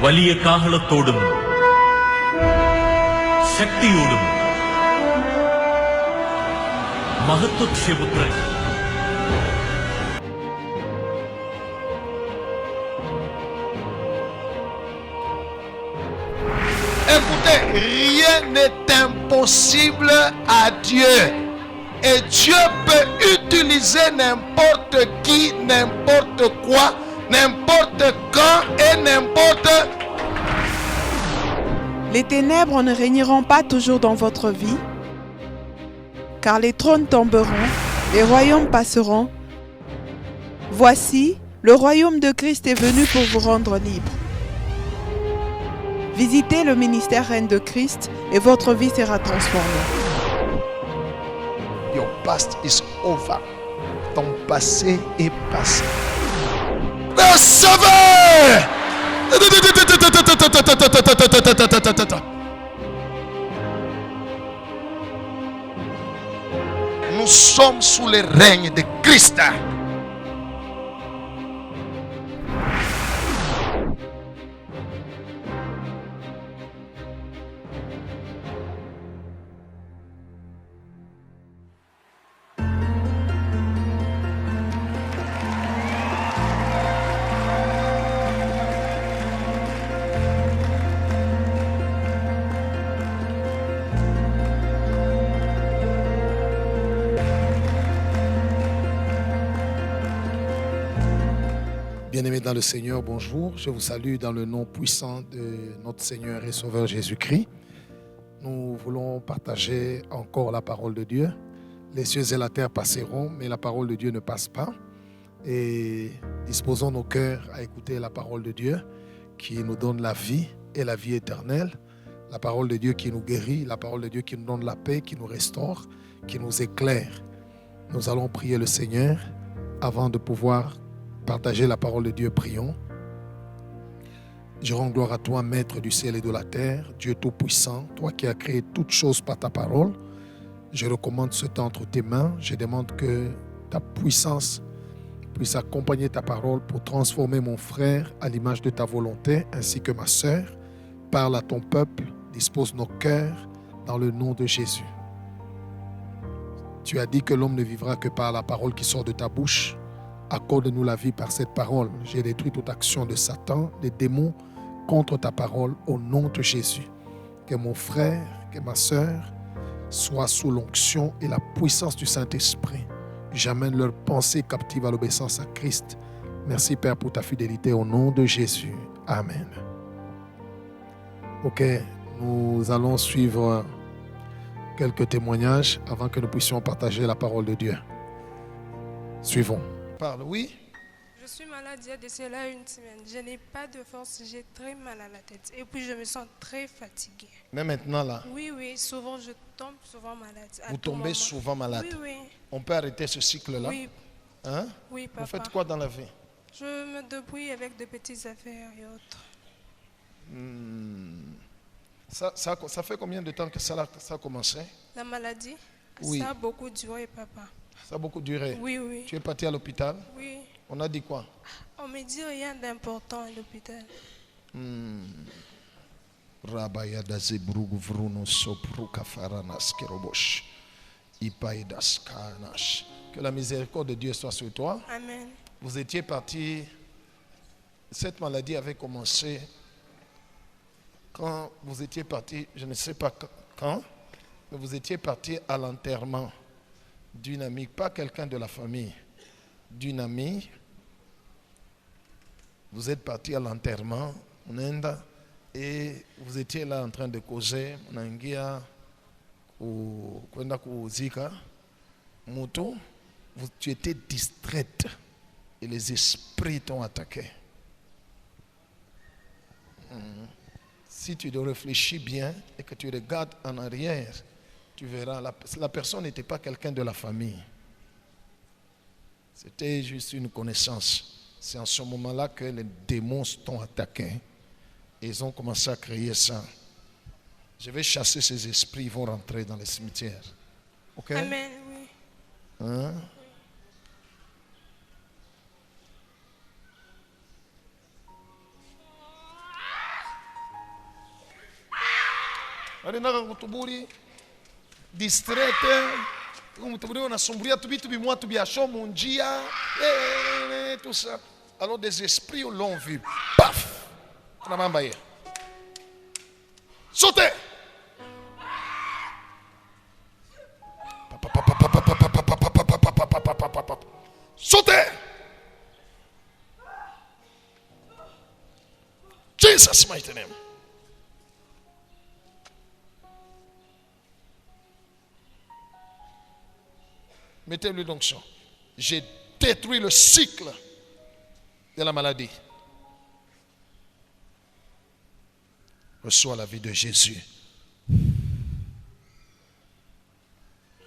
വലിയ കാഹളത്തോടും ശക്തിയോടും മഹത്വക്ഷേപുത്രൻ Écoutez, rien n'est impossible à Dieu. Et Dieu peut utiliser n'importe qui, n'importe quoi, n'importe quand et n'importe. Les ténèbres ne régneront pas toujours dans votre vie, car les trônes tomberont, les royaumes passeront. Voici, le royaume de Christ est venu pour vous rendre libre. Visitez le ministère Reine de Christ et votre vie sera transformée. Your past is over. Ton passé est passé. Le sauveur! Nous sommes sous le règne de Christ. Bien-aimés dans le Seigneur, bonjour. Je vous salue dans le nom puissant de notre Seigneur et Sauveur Jésus-Christ. Nous voulons partager encore la parole de Dieu. Les cieux et la terre passeront, mais la parole de Dieu ne passe pas. Et disposons nos cœurs à écouter la parole de Dieu qui nous donne la vie et la vie éternelle. La parole de Dieu qui nous guérit, la parole de Dieu qui nous donne la paix, qui nous restaure, qui nous éclaire. Nous allons prier le Seigneur avant de pouvoir partager la parole de Dieu. Prions. Je rends gloire à toi, Maître du ciel et de la terre, Dieu Tout-Puissant, toi qui as créé toutes choses par ta parole. Je recommande ce temps entre tes mains. Je demande que ta puissance puisse accompagner ta parole pour transformer mon frère à l'image de ta volonté, ainsi que ma sœur. Parle à ton peuple, dispose nos cœurs dans le nom de Jésus. Tu as dit que l'homme ne vivra que par la parole qui sort de ta bouche. Accorde-nous la vie par cette parole. J'ai détruit toute action de Satan, des démons contre ta parole au nom de Jésus. Que mon frère, que ma sœur soient sous l'onction et la puissance du Saint-Esprit. J'amène leurs pensées captives à l'obéissance à Christ. Merci Père pour ta fidélité au nom de Jésus. Amen. Ok, nous allons suivre quelques témoignages avant que nous puissions partager la parole de Dieu. Suivons. Parle, oui. Je suis malade il y a de cela une semaine. Je n'ai pas de force, j'ai très mal à la tête. Et puis je me sens très fatiguée. Mais maintenant là, Oui, souvent je tombe souvent malade. vous tombez souvent malade. Oui. On peut arrêter ce cycle-là. Oui, Hein? oui, papa. Vous faites quoi dans la vie? Je me débrouille avec de petites affaires et autres. Ça fait combien de temps que ça a commencé? La maladie, Oui. ça a beaucoup duré, papa. Ça a beaucoup duré. Oui. Tu es parti à l'hôpital? Oui. On a dit quoi? On me dit rien d'important à l'hôpital. Que la miséricorde de Dieu soit sur toi. Amen. Vous étiez parti, cette maladie avait commencé quand vous étiez parti, je ne sais pas quand, mais vous étiez parti à l'enterrement d'une amie, pas quelqu'un de la famille, d'une amie. Vous êtes parti à l'enterrement en Inde et vous étiez là en train de causer. Nangia kwenda kuzika moto, tu étais distraite et les esprits t'ont attaqué. Si tu réfléchis bien et que tu regardes en arrière, tu verras, la personne n'était pas quelqu'un de la famille. C'était juste une connaissance. C'est en ce moment-là que les démons t'ont attaqué. Et ils ont commencé à créer ça. Je vais chasser ces esprits, ils vont rentrer dans les cimetières. Ok? Amen, oui. Hein? Alinaka kutuburi distraite. Kutuburi wanasumbulia tu vitu bimwa tu biasho munjia. Tout ça. Alors des esprits l'ont vu. Paf. On a mambaye. Sautez. Sautez. Jesus mighty name. Mettez-lui l'onction. J'ai détruit le cycle de la maladie. Reçois la vie de Jésus.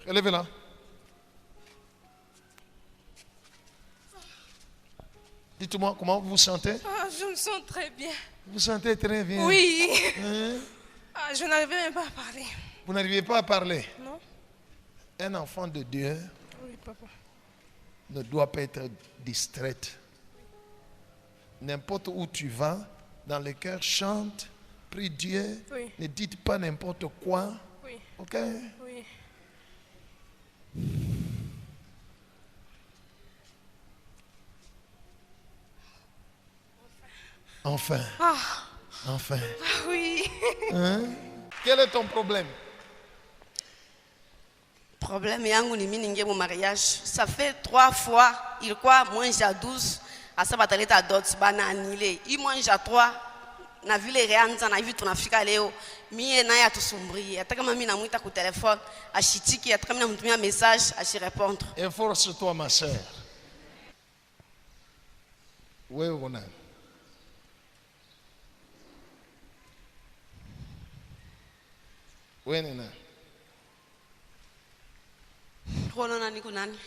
Relevez-la. Dites-moi comment vous vous sentez. Ah, je me sens très bien. Vous vous sentez très bien. Oui. Hein? Ah, je n'arrivais même pas à parler. Vous n'arrivez pas à parler. Non? Un enfant de Dieu Oui, papa. ne doit pas être distraite. N'importe où tu vas, dans le cœur, chante, prie Dieu. Oui. Ne dites pas n'importe quoi. Oui. Ok? Oui. Enfin. Ah, Enfin. oui. Hein? Quel est ton problème? Problème yangu ni mimi ningie mon mariage. Ça fait 3 fois, il quoi mange à 12, à ça bataleta d'autres bana annulé. Il mange à 3. Na vile reanza na hivi tunafika leo. Mie naye atusumbrie. Hata kama mimi namuita ku telefone, ashitiki, hata kama namtumia message, ashirépondre. Efforce-toi, ma soeur. Wewe una. Wewe ni nani? Unaona niko nani?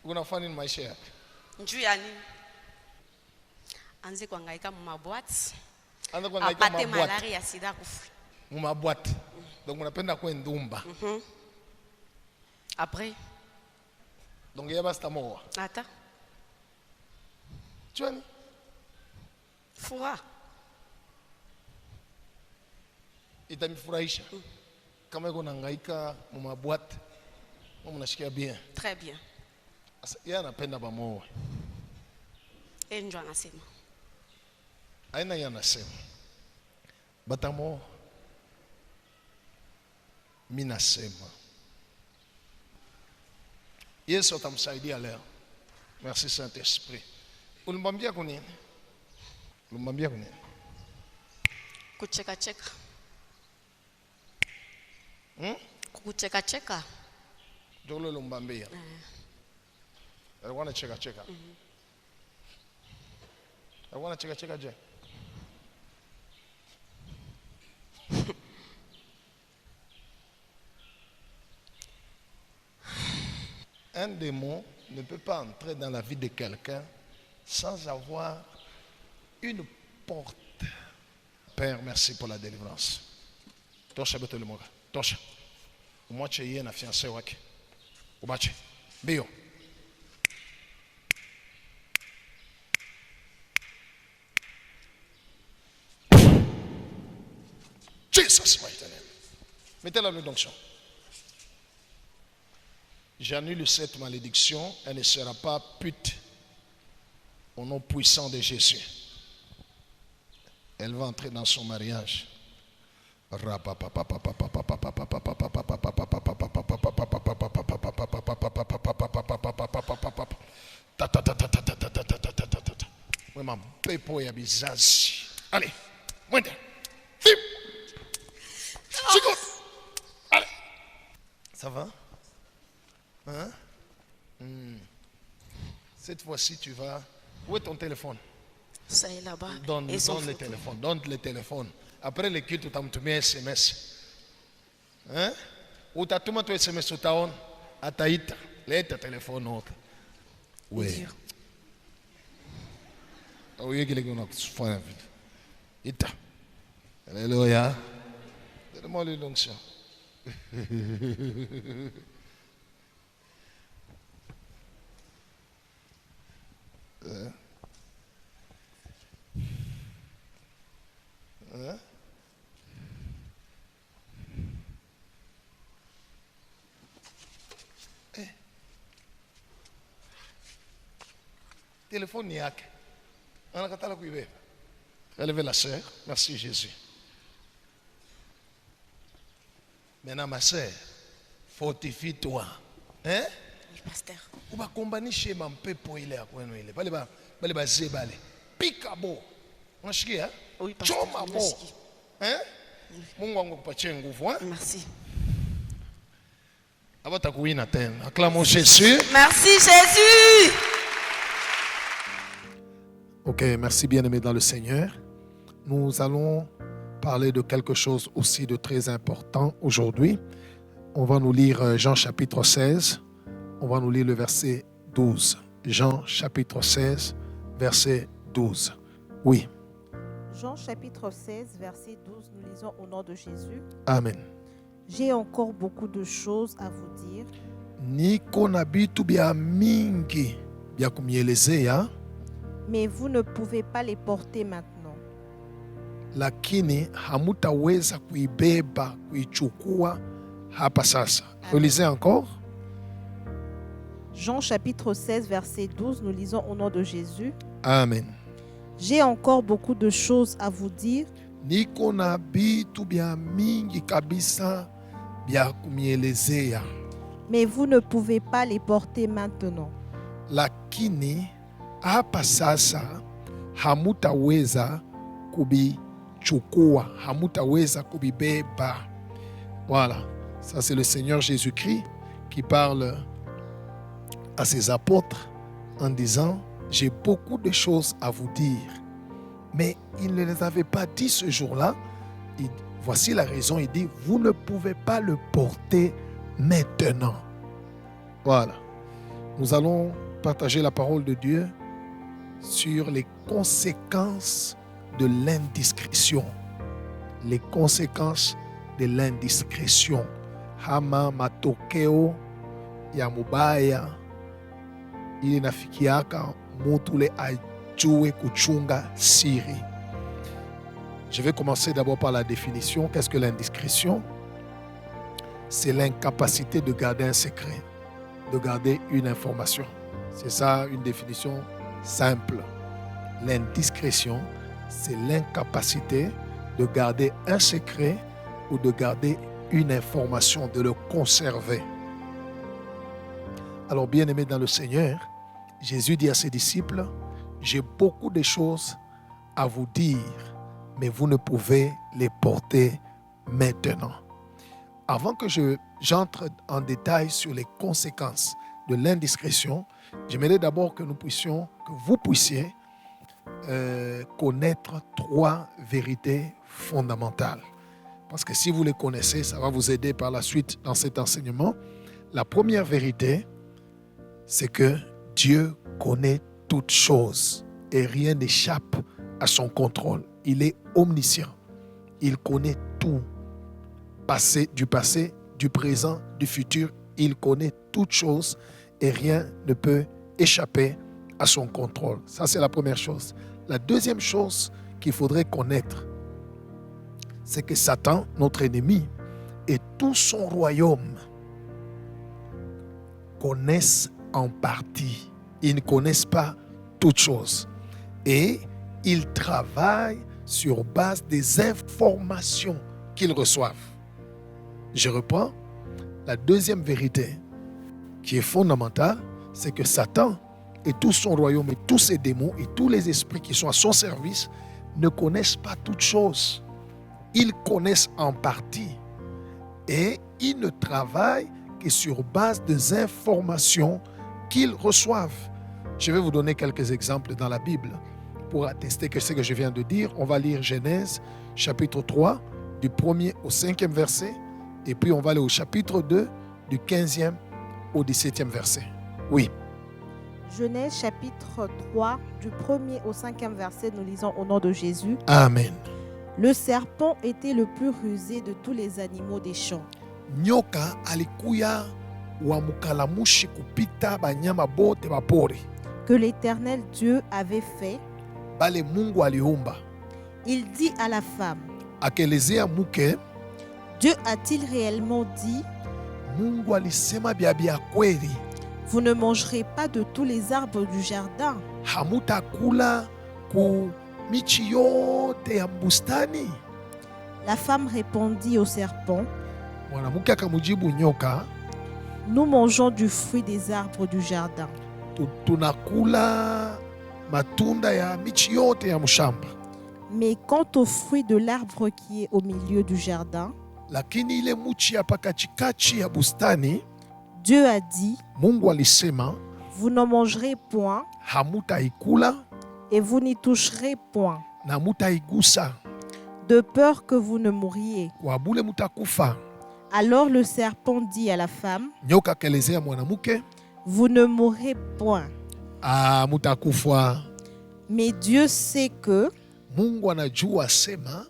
Unafanya nini maisha yako? Njuu ya nini? Anze kuhangaika mu maboîte. Anza kuhangaika Apate mabwati. malaria sida kufu. Mabwati. Donc unapenda kwendumba. Après, Donc yeye basi tamoa. ata Chwani. fura. Itamfurahisha. Kama yuko nahangaika mu mabwati. Mnashikia bien. Très bien. Sasa yeye anapenda bamoa. Enjo anasema. Aina yeye anasema. Batamoa. Mimi nasema. Yesu atamsaidia leo. Merci Saint-Esprit. Ulimwambia kwa nini? Ulimwambia kwa nini? Kucheka cheka. Kucheka cheka. Ndio ulimbambia. Alikuwa anacheka cheka. Alikuwa anacheka cheka je? Un démon ne peut pas entrer dans la vie de quelqu'un sans avoir une porte. Père, merci pour la délivrance. Tosha beto limoga. Tosha. Umwache yeye na fiancé wake. Ubache. Bio. Jesus mighty name. Mettez-la en onction. J'annule cette malédiction, elle ne sera pas pute au nom puissant de Jésus. Elle va entrer dans son mariage. Allez, moindre. Allez. Ça va? Hein? Cette fois-ci, tu vas. Où est ton téléphone? Ça est là-bas. Donne Et son le photo. téléphone. Donne le téléphone. Après le culte, tu as mis un SMS. Hein? Ou tu as tout mis un SMS sur ta own. Ataïta. Leta téléphone autre. Oui. Dieu. Oui, il y a un Ita. Alléluia. Donne-moi l'onction. téléphone yake. Anakatala kuibeba. Relevez la sœur. Merci Jésus. Maintenant ma sœur, fortifie-toi. Hein? Oui, pasteur. Uba kombanishe mampepo ile ya kwenu ile. Bale bazebale. Pika bo. Unashikia? Oui, pasteur. Choma bo. Hein? Mungu wangu akupatie nguvu, hein? Merci. Abatakuina tena. Acclamons Jésus. Merci Jésus. Ok, merci bien-aimés dans le Seigneur. Nous allons parler de quelque chose aussi de très important aujourd'hui. On va nous lire Jean chapitre 16. On va nous lire le verset 12. Jean chapitre 16, verset 12. Oui. Jean chapitre 16, verset 12, nous lisons au nom de Jésus. Amen. J'ai encore beaucoup de choses à vous dire, Niko na bitu bya mingi bya kumielezea, mais vous ne pouvez pas les porter maintenant. lakini hamutaweza kuibeba, kuichukua hapa sasa. Vous lisez encore? Jean chapitre 16, verset 12, nous lisons au nom de Jésus. Amen. J'ai encore beaucoup de choses à vous dire, Niko na bitu bya mingi kabisa bya kumielezea, mais vous ne pouvez pas les porter maintenant. lakini hapa sasa hamutaweza kubichukua, hamutaweza kubibeba. Voilà, ça c'est le Seigneur Jésus-Christ qui parle à ses apôtres en disant: j'ai beaucoup de choses à vous dire. Mais il ne les avait pas dit ce jour-là. Voici la raison, il dit: vous ne pouvez pas le porter maintenant. Voilà. Nous allons partager la parole de Dieu sur les conséquences de l'indiscrétion. Les conséquences de l'indiscrétion. Hama matokeo ya mubaya ili nafikiaka mutule ajue kuchunga siri. Je vais commencer d'abord par la définition. Qu'est-ce que l'indiscrétion? C'est l'incapacité de garder un secret, de garder une information. C'est ça une définition simple. L'indiscrétion, c'est l'incapacité de garder un secret ou de garder une information, de le conserver. Alors, bien-aimés dans le Seigneur, Jésus dit à ses disciples: j'ai beaucoup de choses à vous dire, mais vous ne pouvez les porter maintenant. Avant que j'entre en détail sur les conséquences de l'indiscrétion, j'aimerais d'abord que vous puissiez connaître 3 vérités fondamentales. Parce que si vous les connaissez, ça va vous aider par la suite dans cet enseignement. La première vérité, c'est que Dieu connaît toutes choses et rien n'échappe à son contrôle. Il est omniscient. Il connaît tout. Du passé, du présent, du futur. Il connaît toutes choses et rien ne peut échapper à son contrôle. Ça, c'est la première chose. La deuxième chose qu'il faudrait connaître, c'est que Satan, notre ennemi, et tout son royaume connaissent en partie. Ils ne connaissent pas toutes choses. Et ils travaillent sur base des informations qu'ils reçoivent. Je reprends. La deuxième vérité qui est fondamentale, c'est que Satan et tout son royaume et tous ses démons et tous les esprits qui sont à son service ne connaissent pas toutes choses. Ils connaissent en partie et ils ne travaillent que sur base des informations qu'ils reçoivent. Je vais vous donner quelques exemples dans la Bible pour attester que ce que je viens de dire. On va lire Genèse chapitre 3 du 1er au 5e verset et puis on va aller au chapitre 2 du 15e au 17e verset. Oui. Genèse chapitre 3, du 1er au 5e verset, nous lisons au nom de Jésus. Amen. Le serpent était le plus rusé de tous les animaux des champs Nyoka alikuya wa mukalamushi kupita banyama bote bapori. que l'Éternel Dieu avait fait. Bale Mungu aliumba. Il dit à la femme: Akelezea muke, Dieu a-t-il réellement dit: Mungu alisema bya kweli. vous ne mangerez pas de tous les arbres du jardin? hamutakula ku michi yote ya bustani? La femme répondit au serpent, Mwanamke akamujibu nyoka, nous mangeons du fruit des arbres du jardin. tunakula matunda ya michi yote ya mshamba, Mais quant au fruit de l'arbre qui est au milieu du jardin, lakini ile muchi ya pakachikachi ya bustani, Dieu a dit, Mungu alisema vous n'en mangerez point hamutaikula et vous n'y toucherez point, na mutaigusa, de peur que vous ne mouriez. kwa bule mutakufa. Alors le serpent dit à la femme, Nyoka akaelezea mwanamke, vous ne mourrez point. mutakufa. Mais Dieu sait que Mungu anajua sema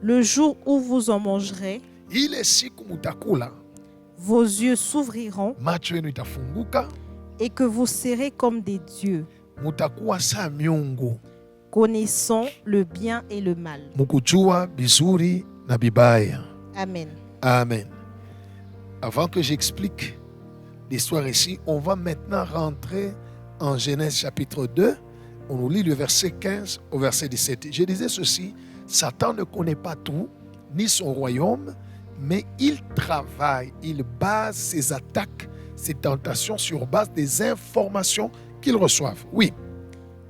le jour où vous en mangerez, ile siku mutakula, vos yeux s'ouvriront macho yenu itafunguka, et que vous serez comme des dieux, mutakuwa saa miungu, connaissant le bien et le mal. mukujua bizuri na bibaya. Amen. Amen. Avant que j'explique l'histoire ici, on va maintenant rentrer en Genèse chapitre 2. On nous lit le verset 15 au verset 17. Je disais ceci, Satan ne connaît pas tout, ni son royaume, mais il travaille, il base ses attaques, ses tentations sur base des informations qu'il reçoit. Oui.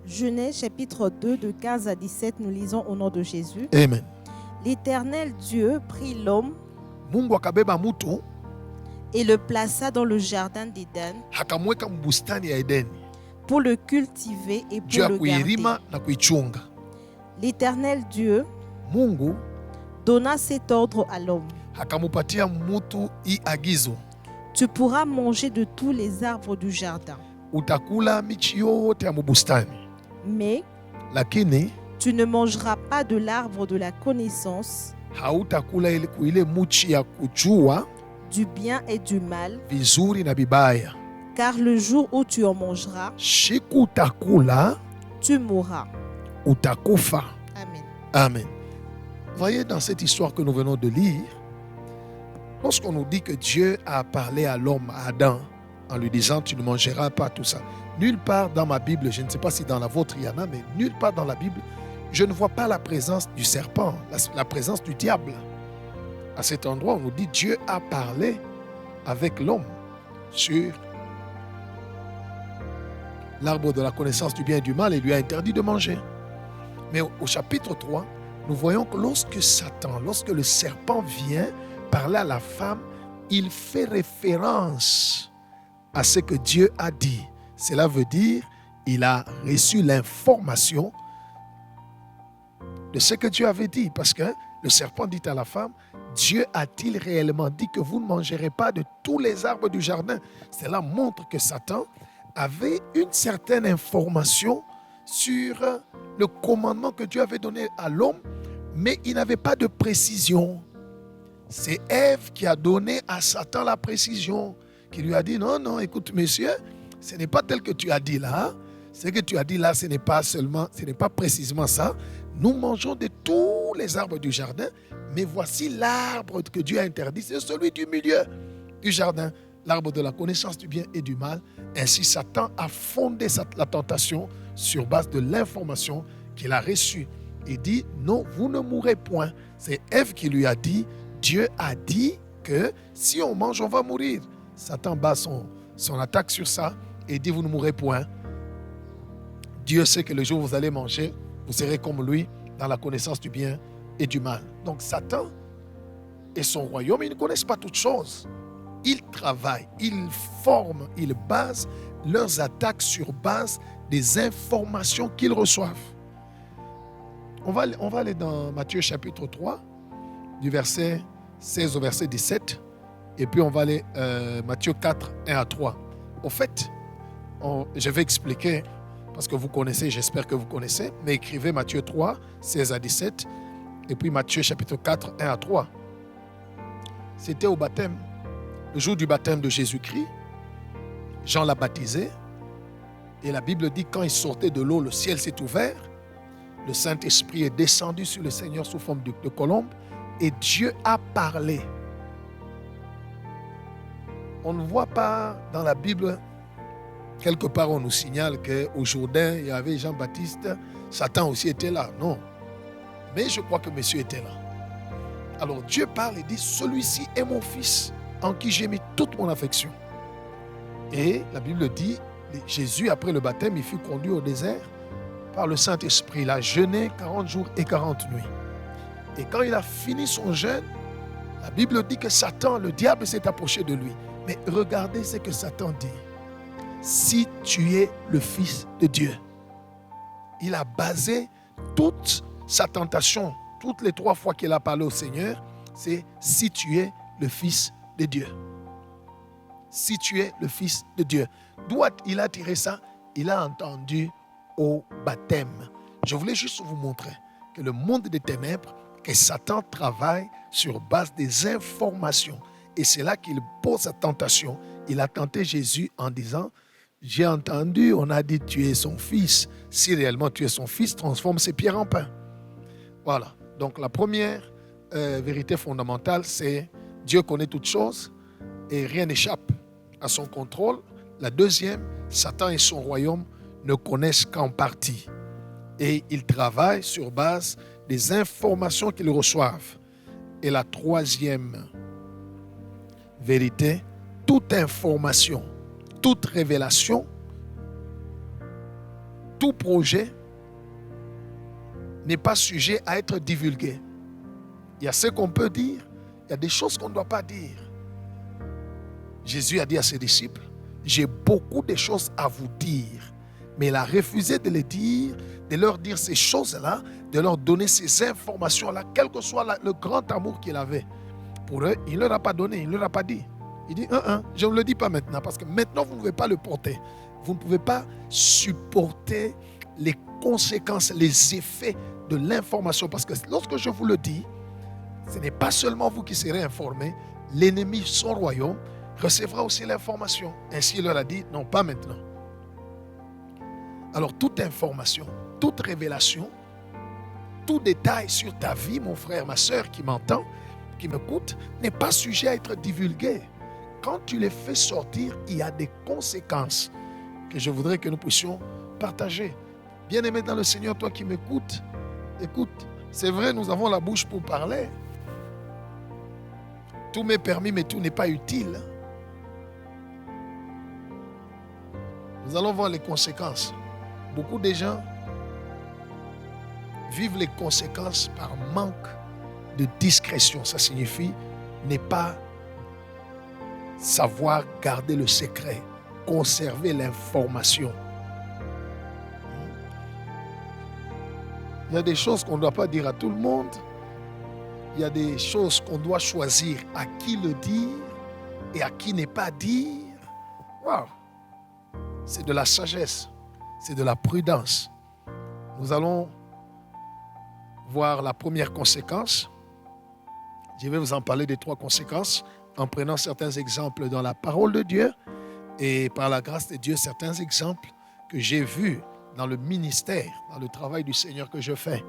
Genèse chapitre 2 de 15 à 17, nous lisons au nom de Jésus. Amen. L'Éternel Dieu prit l'homme Mungu akabeba mutu, et le plaça dans le jardin d'Éden akamweka mbustani ya Edeni, pour le cultiver et juu ya pour le garder. kuirima na kuichunga. L'Éternel Dieu Mungu donna cet ordre à l'homme. akamupatia mutu hii agizo, Tu pourras manger de tous les arbres du jardin, utakula michi yote ya mubustani, mais lakini tu ne mangeras pas de l'arbre de la connaissance hautakula ile muchi ya kujua du bien et du mal, vizuri na bibaya. car le jour où tu en mangeras, Siku utakula tu mourras. utakufa. Amen. Amen. Voyez, dans cette histoire que nous venons de lire, lorsqu'on nous dit que Dieu a parlé à l'homme, à Adam, en lui disant tu ne mangeras pas tout ça, nulle part dans ma Bible, je ne sais pas si dans la vôtre il y en a, mais nulle part dans la Bible, je ne vois pas la présence du serpent, la présence du diable. À cet endroit, on nous dit Dieu a parlé avec l'homme sur l'arbre de la connaissance du bien et du mal et lui a interdit de manger. Mais au chapitre 3, nous voyons que lorsque le serpent vient parler à la femme, il fait référence à ce que Dieu a dit. Cela veut dire il a reçu l'information de ce que Dieu avait dit. Parce que le serpent dit à la femme, Dieu a-t-il réellement dit que vous ne mangerez pas de tous les arbres du jardin? Cela montre que Satan avait une certaine information sur le commandement que Dieu avait donné à l'homme, mais il n'avait pas de précision. C'est Ève qui a donné à Satan la précision, qui lui a dit non, non, écoute monsieur, ce n'est pas tel que tu as dit là. Ce que tu as dit là, ce n'est pas précisément ça. Nous mangeons de tous les arbres du jardin, mais voici l'arbre que Dieu a interdit, c'est celui du milieu du jardin, l'arbre de la connaissance du bien et du mal. Ainsi, Satan a fondé la tentation sur base de l'information qu'il a reçue. Il dit, non, vous ne mourrez point. C'est Ève qui lui a dit, Dieu a dit que si on mange, on va mourir. Satan base son attaque sur ça et dit, vous ne mourrez point. Dieu sait que le jour où vous allez manger, vous serez comme lui dans la connaissance du bien et du mal. Donc Satan et son royaume, ils ne connaissent pas toutes choses. Ils travaillent, ils forment, ils basent leurs attaques sur base des informations qu'ils reçoivent. On va aller dans Matthieu chapitre 3, du verset 16 au verset 17. Et puis on va aller Matthieu 4, 1 à 3. Au fait, je vais expliquer, parce que vous connaissez, j'espère que vous connaissez, mais écrivez Matthieu 3, 16 à 17, et puis Matthieu chapitre 4, 1 à 3. C'était au baptême, le jour du baptême de Jésus-Christ. Jean l'a baptisé, et la Bible dit quand il sortait de l'eau, le ciel s'est ouvert, le Saint-Esprit est descendu sur le Seigneur sous forme de colombe, et Dieu a parlé. On ne voit pas dans la Bible quelque part, on nous signale qu'au Jourdain, il y avait Jean-Baptiste, Satan aussi était là. Non. Mais je crois que monsieur était là. Alors Dieu parle et dit, celui-ci est mon fils, en qui j'ai mis toute mon affection. Et la Bible dit, Jésus, après le baptême, il fut conduit au désert par le Saint-Esprit. Il a jeûné 40 jours et 40 nuits. Et quand il a fini son jeûne, la Bible dit que Satan, le diable, s'est approché de lui. Mais regardez ce que Satan dit. Si tu es le Fils de Dieu. Il a basé toute sa tentation, toutes les 3 fois qu'il a parlé au Seigneur, c'est si tu es le Fils de Dieu. Si tu es le Fils de Dieu. D'où il a tiré ça? Il a entendu au baptême. Je voulais juste vous montrer que le monde des ténèbres, que Satan travaille sur base des informations. Et c'est là qu'il pose sa tentation. Il a tenté Jésus en disant, j'ai entendu, on a dit tu es son fils. Si réellement tu es son fils, transforme ces pierres en pain. Voilà. Donc la première vérité fondamentale, c'est Dieu connaît toutes choses et rien n'échappe à son contrôle. La deuxième, Satan et son royaume ne connaissent qu'en partie. Et ils travaillent sur base des informations qu'ils reçoivent. Et la troisième vérité, toute information, toute révélation, tout projet n'est pas sujet à être divulgué. Il y a ce qu'on peut dire, il y a des choses qu'on ne doit pas dire. Jésus a dit à ses disciples, j'ai beaucoup de choses à vous dire, mais il a refusé de les dire, de leur dire ces choses-là, de leur donner ces informations-là, quel que soit le grand amour qu'il avait. Pour eux, il ne leur a pas donné, il ne leur a pas dit. Il dit, je ne vous le dis pas maintenant, parce que maintenant, vous ne pouvez pas le porter. Vous ne pouvez pas supporter les conséquences, les effets de l'information. Parce que lorsque je vous le dis, ce n'est pas seulement vous qui serez informés, l'ennemi, son royaume, recevra aussi l'information. Ainsi, il leur a dit, non, pas maintenant. Alors, toute information, toute révélation, tout détail sur ta vie, mon frère, ma soeur qui m'entend, qui m'écoute, n'est pas sujet à être divulgué. Quand tu les fais sortir, il y a des conséquences que je voudrais que nous puissions partager. Bien-aimé dans le Seigneur, toi qui m'écoutes, écoute, c'est vrai, nous avons la bouche pour parler. Tout m'est permis, mais tout n'est pas utile. Nous allons voir les conséquences. Beaucoup de gens vivent les conséquences par manque de discrétion. Ça signifie ne pas savoir garder le secret, conserver l'information. Il y a des choses qu'on ne doit pas dire à tout le monde. Il y a des choses qu'on doit choisir à qui le dire et à qui ne pas dire. Wow. C'est de la sagesse, c'est de la prudence. Nous allons voir la première conséquence. Je vais vous en parler des 3 conséquences en prenant certains exemples dans la parole de Dieu et par la grâce de Dieu, certains exemples que j'ai vus dans le ministère, dans le travail du Seigneur que je fais.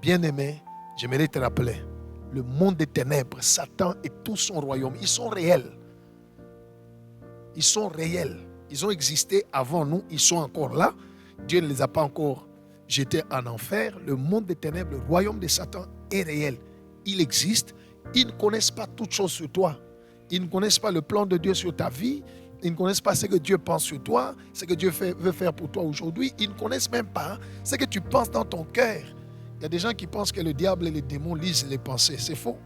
Bien-aimé, j'aimerais te rappeler, le monde des ténèbres, Satan et tout son royaume, ils sont réels. Ils sont réels. Ils ont existé avant nous, ils sont encore là. Dieu ne les a pas encore jetés en enfer. Le monde des ténèbres, le royaume de Satan est réel. Il existe. Ils ne connaissent pas toutes choses sur toi. Ils ne connaissent pas le plan de Dieu sur ta vie. Ils ne connaissent pas ce que Dieu pense sur toi, ce que Dieu veut faire pour toi aujourd'hui. Ils ne connaissent même pas ce que tu penses dans ton cœur. Il y a des gens qui pensent que le diable et les démons lisent les pensées. C'est faux.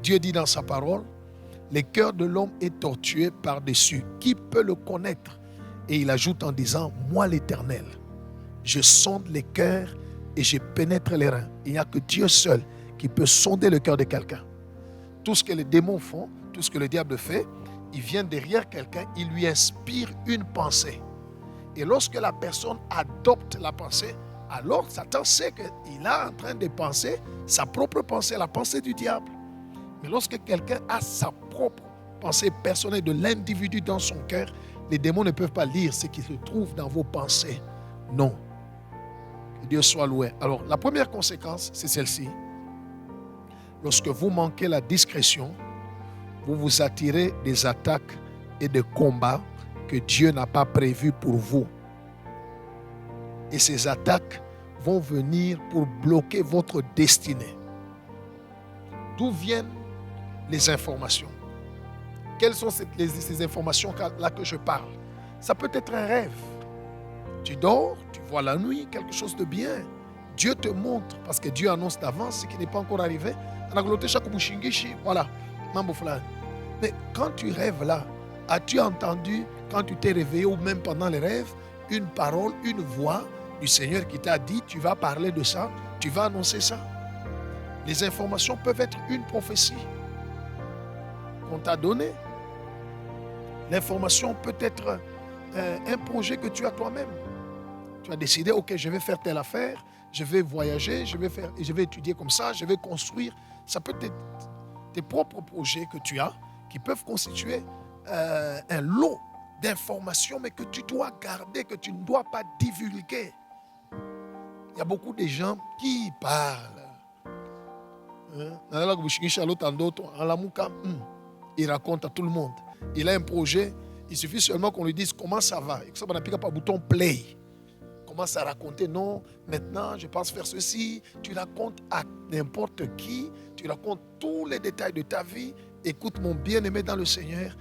Dieu dit dans sa parole, le cœur de l'homme est tortué par-dessus. Qui peut le connaître? Et il ajoute en disant, moi l'Éternel, je sonde les cœurs et je pénètre les reins. Il n'y a que Dieu seul qui peut sonder le cœur de quelqu'un. Tout ce que les démons font, tout ce que le diable fait, il vient derrière quelqu'un, il lui inspire une pensée. Et lorsque la personne adopte la pensée, alors Satan sait qu'il est en train de penser sa propre pensée, la pensée du diable. Mais lorsque quelqu'un a sa propre pensée personnelle de l'individu dans son cœur, les démons ne peuvent pas lire ce qui se trouve dans vos pensées. Non. Que Dieu soit loué. Alors, la première conséquence, c'est celle-ci. Lorsque vous manquez la discrétion, vous vous attirez des attaques et des combats que Dieu n'a pas prévues pour vous. Et ces attaques vont venir pour bloquer votre destinée. D'où viennent les informations? Quelles sont ces informations-là que je parle? Ça peut être un rêve. Tu dors, tu vois la nuit, quelque chose de bien. Dieu te montre, parce que Dieu annonce d'avance ce qui n'est pas encore arrivé. Voilà. Mais quand tu rêves là, as-tu entendu, quand tu t'es réveillé ou même pendant les rêves, une parole, une voix du Seigneur qui t'a dit, tu vas parler de ça, tu vas annoncer ça? Les informations peuvent être une prophétie qu'on t'a donnée. L'information peut être un projet que tu as toi-même. Tu as décidé, ok, je vais faire telle affaire, je vais voyager, je vais étudier comme ça, je vais construire. Ça peut être tes propres projets que tu as qui peuvent constituer un lot d'informations, mais que tu dois garder, que tu ne dois pas divulguer. Il y a beaucoup de gens qui parlent. Il raconte à tout le monde. Il a un projet, il suffit seulement qu'on lui dise comment ça va. Et que ça, on n'appuie pas le bouton play. Commence à raconter, non, maintenant je pense faire ceci. Tu racontes à n'importe qui, tu racontes tous les détails de ta vie. Écoute, mon bien-aimé dans le Seigneur,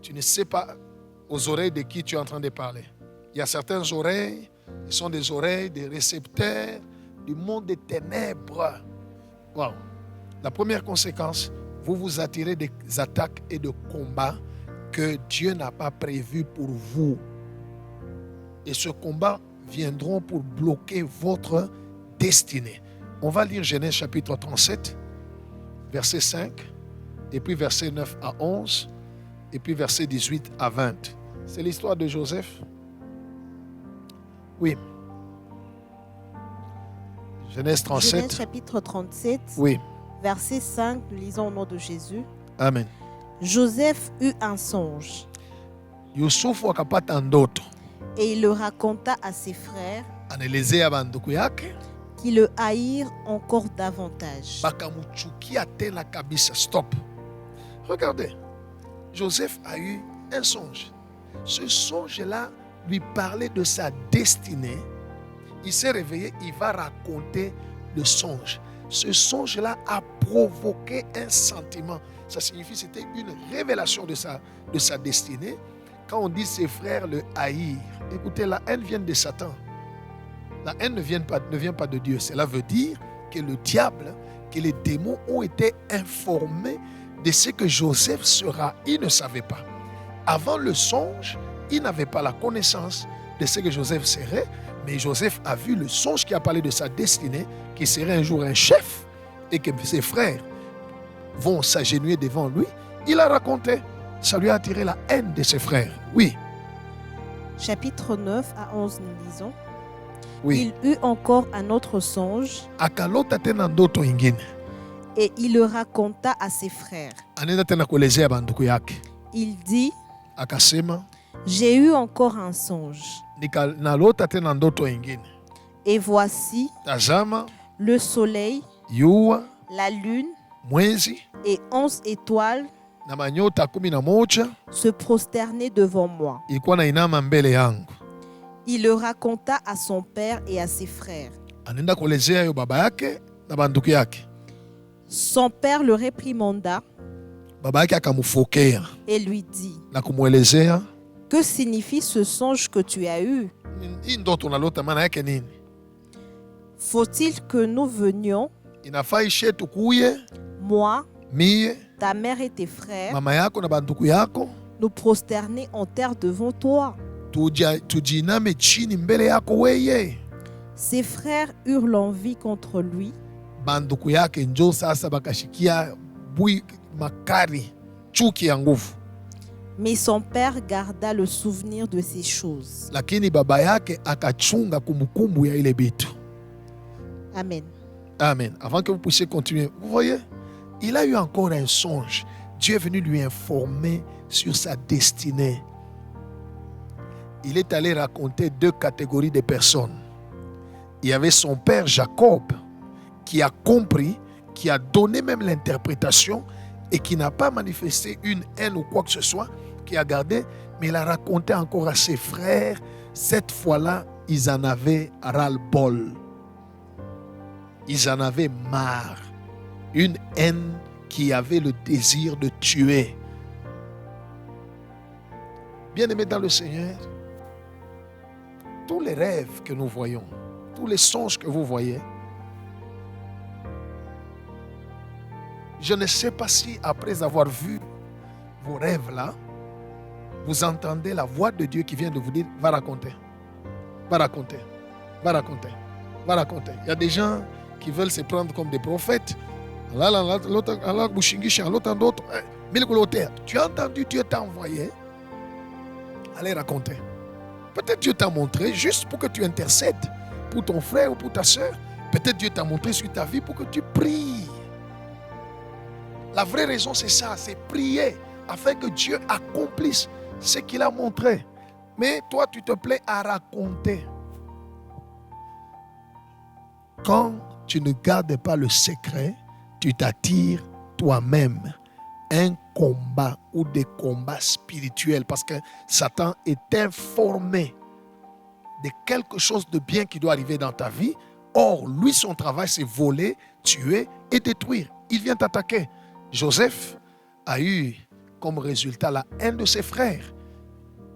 tu ne sais pas aux oreilles de qui tu es en train de parler. Il y a certaines oreilles, ce sont des oreilles, des récepteurs du monde des ténèbres. Wow. La première conséquence, vous vous attirez des attaques et de combats que Dieu n'a pas prévus pour vous. Et ce combat viendront pour bloquer votre destinée. On va lire Genèse chapitre 37, verset 5, et puis verset 9 à 11, et puis verset 18 à 20. C'est l'histoire de Joseph. Oui. Genèse 37. Genèse chapitre 37, Oui. verset 5, nous lisons au nom de Jésus. Amen. Joseph eut un songe Yusufu akapata ndoto. et il le raconta à ses frères Anaelezea banduku yake. qui le haïrent encore davantage. Bakamuchukia tena kabisa. Stop. Regardez. Joseph a eu un songe. Ce songe-là lui parlait de sa destinée. Il s'est réveillé, il va raconter le songe. Ce songe-là a provoqué un sentiment. Ça signifie que c'était une révélation de sa destinée. Quand on dit ses frères le haïr, écoutez, la haine vient de Satan. La haine ne vient pas de Dieu. Cela veut dire que le diable, que les démons ont été informés de ce que Joseph sera. Il ne savait pas. Avant le songe, il n'avait pas la connaissance de ce que Joseph serait. Mais Joseph a vu le songe qui a parlé de sa destinée, qui serait un jour un chef et que ses frères vont s'agenouiller devant lui. Il a raconté. Ça lui a attiré la haine de ses frères. Oui. Chapitre 9 à 11, nous lisons. Oui. Il eut encore un autre songe Akalota tena ndoto ingine. et il le raconta à ses frères. Anaenda tena kuelezea banduku yake. Il dit, Akasema, j'ai eu encore un songe. nalota tena ndoto ingine. Et voici, Tazama, le soleil, yua, la lune mwezi et 11 étoiles na manyota 11 se prosternaient devant moi. ilikuwa na inama mbele yangu. Il le raconta à son père et à ses frères. Anaenda kuelezea yo baba yake na banduku yake. Son père le réprimanda Baba yake akamufokea et lui dit, na kumwelezea, que signifie ce songe que tu as eu? hii ndoto unalota maana yake nini? Faut-il que nous venions, Inafaa ishe tukuye moi, mie ta mère et tes frères, mama yako na banduku yako nous prosterner en terre devant toi? tujiiname chini mbele yako weye. Ses frères eurent l'envie contre lui Banduku yake njo sasa bakashikia bui makari, chuki ya nguvu. mais son père garda le souvenir de ces choses. Lakini baba yake akachunga kumbukumbu ya ile bitu. Amen. Amen. Avant que vous puissiez continuer, vous voyez, il a eu encore un songe. Dieu est venu lui informer sur sa destinée. Il est allé raconter deux catégories de personnes. Il y avait son père Jacob qui a compris, qui a donné même l'interprétation et qui n'a pas manifesté une haine ou quoi que ce soit, qui a gardé, Mais il a raconté encore à ses frères. Cette fois-là, ils en avaient ras-le-bol. Ils en avaient marre. Une haine qui avait le désir de tuer. Bien-aimés dans le Seigneur, tous les rêves que nous voyons, tous les songes que vous voyez, je ne sais pas si après avoir vu vos rêves-là, vous entendez la voix de Dieu qui vient de vous dire, va raconter, va raconter, va raconter, va raconter. Il y a des gens qui veulent se prendre comme des prophètes. Tu as entendu, Dieu t'a envoyé. Allez raconter. Peut-être Dieu t'a montré juste pour que tu intercèdes pour ton frère ou pour ta soeur. Peut-être Dieu t'a montré sur ta vie pour que tu pries. La vraie raison, c'est ça, c'est prier afin que Dieu accomplisse ce qu'il a montré. Mais toi, tu te plais à raconter. Quand tu ne gardes pas le secret, tu t'attires toi-même un combat ou des combats spirituels parce que Satan est informé de quelque chose de bien qui doit arriver dans ta vie. Or, lui, son travail, c'est voler, tuer et détruire. Il vient t'attaquer. Joseph a eu comme résultat la haine de ses frères.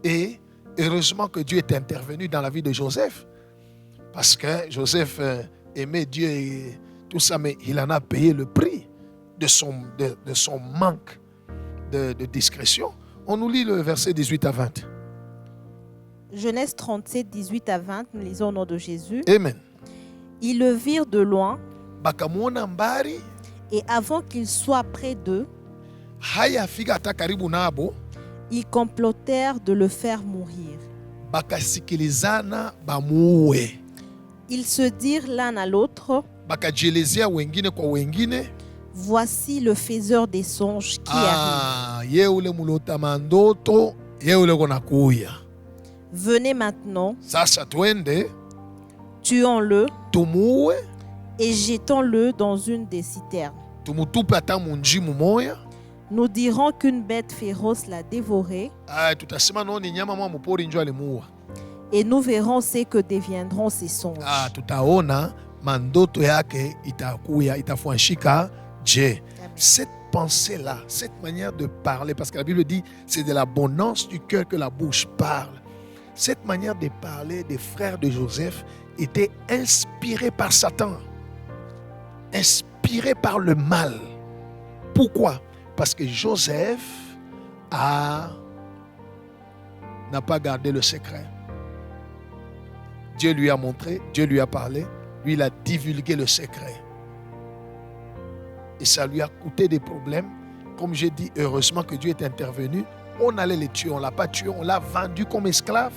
Et heureusement que Dieu est intervenu dans la vie de Joseph. Parce que Joseph aimait Dieu et tout ça, mais il en a payé le prix de son manque de discrétion. On nous lit le verset 18 à 20. Genèse 37, 18 à 20, nous lisons au nom de Jésus. Amen. Ils le virent de loin, Bakamwona mbari, et avant qu'il soit près d'eux, hayafika hata karibu nabo, ils complotèrent de le faire mourir. bakasikilizana bamuue. Ils se dirent l'un à l'autre, Bakajielezea wengine kwa wengine, voici le faiseur des songes qui arrive. yeule mulota mandoto, yeule konakuya. Venez maintenant, Sasa twende, tuons-le tumuue, et jetons-le dans une des citernes. tumutupe hata munjimu moya. Nous dirons qu'une bête féroce l'a dévoré, Tutasema noni nyama mwa mpori njo alimuua. et nous verrons ce que deviendront ces songes. Tutaona mandoto yake itafuanshika je. Cette pensée-là, cette manière de parler, parce que la Bible dit c'est de l'abondance du cœur que la bouche parle. Cette manière de parler des frères de Joseph était inspirée par Satan, inspirée par le mal. Pourquoi? Parce que Joseph n'a pas gardé le secret. Dieu lui a montré, Dieu lui a parlé, lui il a divulgué le secret. Et ça lui a coûté des problèmes. Comme j'ai dit, heureusement que Dieu est intervenu. On allait les tuer, on ne l'a pas tué, on l'a vendu comme esclave.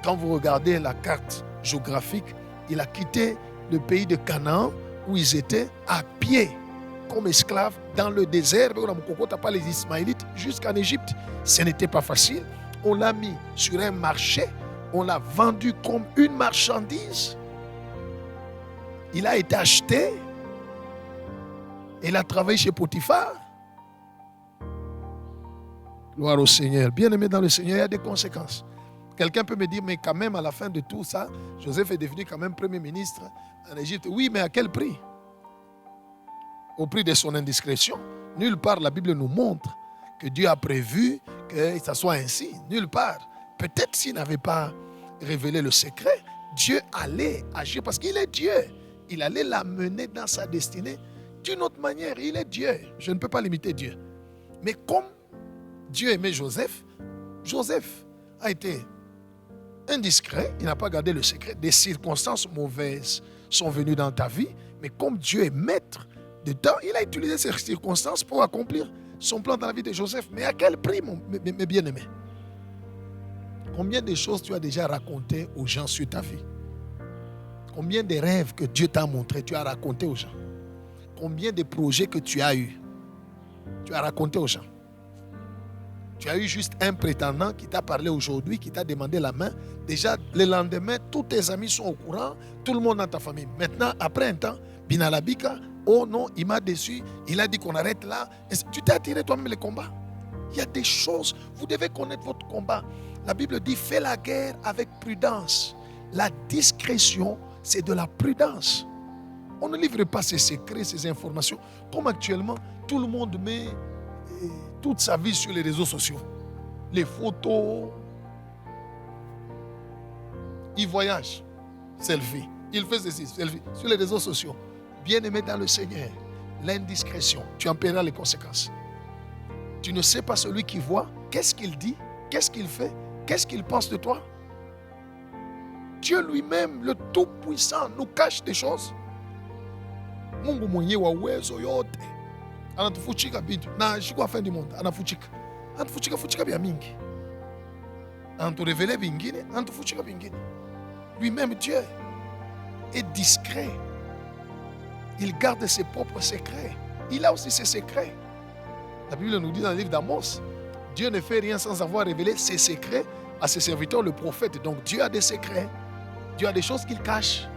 Quand vous regardez la carte géographique, il a quitté le pays de Canaan où ils étaient à pied comme esclaves dans le désert. On n'a pas les Ismaélites jusqu'en Égypte. Ce n'était pas facile. On l'a mis sur un marché. On l'a vendu comme une marchandise. Il a été acheté. Il a travaillé chez Potiphar. Gloire au Seigneur. Bien-aimé dans le Seigneur, il y a des conséquences. Quelqu'un peut me dire, mais quand même, à la fin de tout ça, Joseph est devenu quand même premier ministre en Égypte. Oui, mais à quel prix? Au prix de son indiscrétion. Nulle part, la Bible nous montre que Dieu a prévu que ça soit ainsi. Nulle part. Peut-être s'il n'avait pas révélé le secret, Dieu allait agir parce qu'il est Dieu. Il allait l'amener dans sa destinée d'une autre manière. Il est Dieu. Je ne peux pas limiter Dieu. Mais comme Dieu aimait Joseph, Joseph a été indiscret. Il n'a pas gardé le secret. Des circonstances mauvaises sont venues dans ta vie. Mais comme Dieu est maître dedans, il a utilisé ces circonstances pour accomplir son plan dans la vie de Joseph. Mais à quel prix, mes bien-aimés? Combien de choses tu as déjà racontées aux gens sur ta vie? Combien de rêves que Dieu t'a montré, tu as raconté aux gens? Combien de projets que tu as eus, tu as raconté aux gens? Tu as eu juste un prétendant qui t'a parlé aujourd'hui, qui t'a demandé la main. Déjà, le lendemain, tous tes amis sont au courant, tout le monde dans ta famille. Maintenant, après un temps, Binalabika, oh non, il m'a déçu, il a dit qu'on arrête là. Tu t'es attiré toi-même les combats. Il y a des choses, vous devez connaître votre combat. La Bible dit, fais la guerre avec prudence. La discrétion, c'est de la prudence. On ne livre pas ses secrets, ses informations. Comme actuellement, tout le monde met toute sa vie sur les réseaux sociaux. Les photos. Il voyage, selfie. Il fait ceci, selfie. Sur les réseaux sociaux. Bien-aimé dans le Seigneur, l'indiscrétion, tu en paieras les conséquences. Tu ne sais pas celui qui voit, qu'est-ce qu'il dit, qu'est-ce qu'il fait, qu'est-ce qu'il pense de toi. Dieu lui-même, le Tout-Puissant, nous cache des choses. Mungu mwenye wa uwezo yote anatufuchika bintu na siku ya fin du monde anatufuchika bya mingi, anaturévéler bingine, anatufuchika bingine. Lui-même Dieu est discret. Il garde ses propres secrets. Il a aussi ses secrets. La Bible nous dit dans le livre d'Amos, Dieu ne fait rien sans avoir révélé ses secrets à ses serviteurs, le prophète. Donc Dieu a des secrets. Dieu a des choses qu'il cache.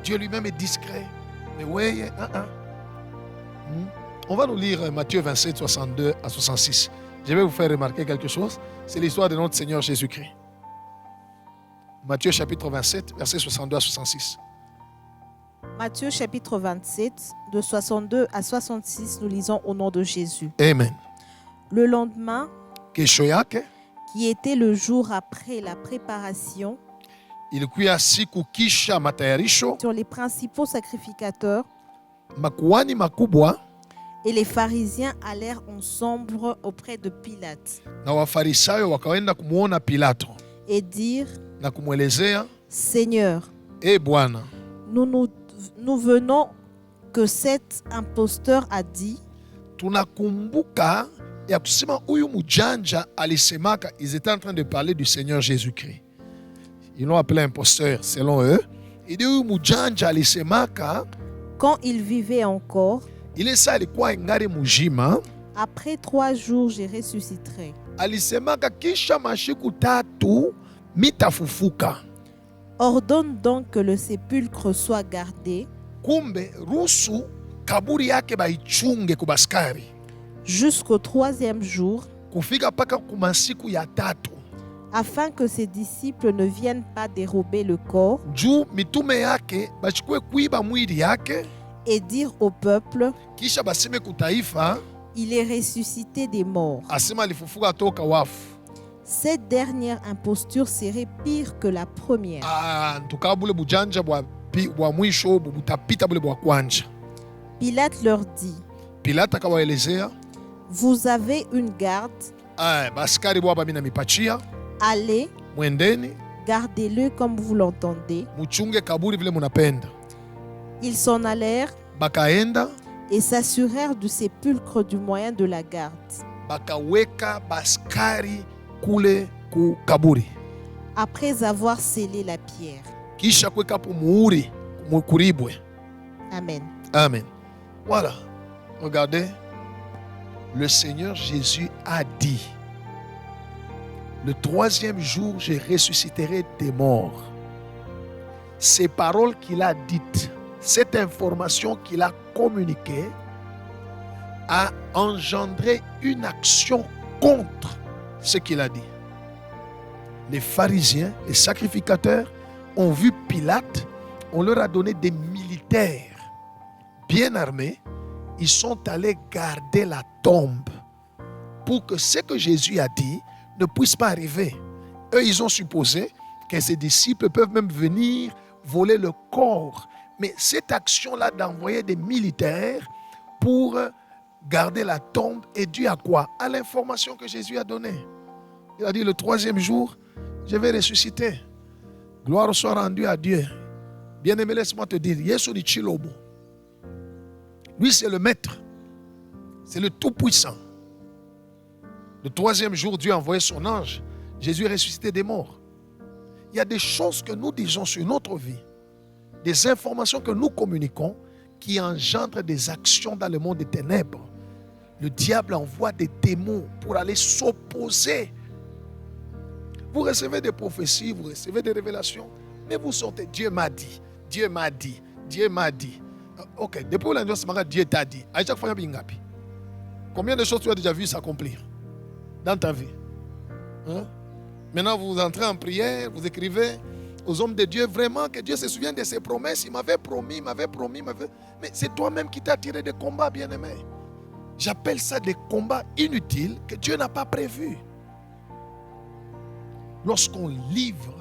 Dieu lui-même est discret. Mais oui, On va nous lire Matthieu 27, 62 à 66. Je vais vous faire remarquer quelque chose. C'est l'histoire de notre Seigneur Jésus-Christ. Matthieu chapitre 27, versets 62 à 66. Matthieu chapitre 27, de 62 à 66, nous lisons au nom de Jésus. Amen. Le lendemain, Kesho yake, qui était le jour après la préparation, ilikuwa siku kisha matayarisho, sur les principaux sacrificateurs makuhani makubwa et les pharisiens allèrent ensemble auprès de Pilate na wafarisayo wakaenda kumuona Pilato et dirent, na kumwelezea, Seigneur, Bwana, nous venons que cet imposteur a dit, tunakumbuka ya kusema huyu mujanja alisemaka. Ils étaient en train de parler du Seigneur Jésus-Christ. Ils l'ont appelé imposteur selon eux. Il dit huyu mujanja alisemaka quand il vivait encore, ile saa alikuwa ingari mujima, après 3 jours je ressusciterai. alisemaka kisha mashiku 3 mitafufuka. Ordonne donc que le sépulcre soit gardé Kumbe rusu kaburi yake baichunge kubaskari jusqu'au 3e jour, kufika paka kumasiku ya 3, afin que ses disciples ne viennent pas dérober le corps juu mitume yake bachukue kuiba mwili yake, et dire au peuple, kisha baseme kutaifa il est ressuscité des morts. asema alifufuka toka wafu. Cette dernière imposture serait pire que la première. Ntuka bule bujanja bwa mwisho butapita bule bwa kwanja. Pilate leur dit, Pilate akawaelezea, vous avez une garde, baskari bwaba mina mipachia, allez, mwendeni gardez-le comme vous l'entendez. muchunge kaburi vile munapenda. Ils s'en allèrent Bakaenda et s'assurèrent du sépulcre du moyen de la garde. bakaweka baskari kule ku kaburi, Après avoir scellé la pierre. kisha kuweka po muuri kuribwe. Amen. Amen. Voilà. Regardez. Le Seigneur Jésus a dit, le 3e jour, je ressusciterai des morts. Ces paroles qu'il a dites, cette information qu'il a communiquée, a engendré une action contre ce qu'il a dit. Les pharisiens, les sacrificateurs ont vu Pilate, on leur a donné des militaires bien armés, ils sont allés garder la tombe pour que ce que Jésus a dit ne puisse pas arriver. Eux, ils ont supposé que ses disciples peuvent même venir voler le corps. Mais cette action-là d'envoyer des militaires pour garder la tombe est due à quoi? À l'information que Jésus a donnée. Il a dit le 3e jour, je vais ressusciter. Gloire soit rendue à Dieu. Bien-aimé, laisse-moi te dire, Yesu ni Chilobo. Lui, c'est le maître. C'est le tout-puissant. Le 3e jour, Dieu a envoyé son ange. Jésus est ressuscité des morts. Il y a des choses que nous disons sur notre vie, des informations que nous communiquons qui engendrent des actions dans le monde des ténèbres. Le diable envoie des démons pour aller s'opposer. Vous recevez des prophéties, vous recevez des révélations, mais vous sortez, Dieu m'a dit, Dieu m'a dit, Dieu m'a dit. Ok, depuis l'annonce, Dieu t'a dit. À chaque fois, il y a un. Combien de choses tu as déjà vu s'accomplir? dans ta vie. Hein? Maintenant, vous entrez en prière, vous écrivez aux hommes de Dieu, vraiment que Dieu se souvienne de ses promesses. Il m'avait promis. Mais c'est toi-même qui t'as tiré des combats, bien-aimé. J'appelle ça des combats inutiles que Dieu n'a pas prévus. Lorsqu'on livre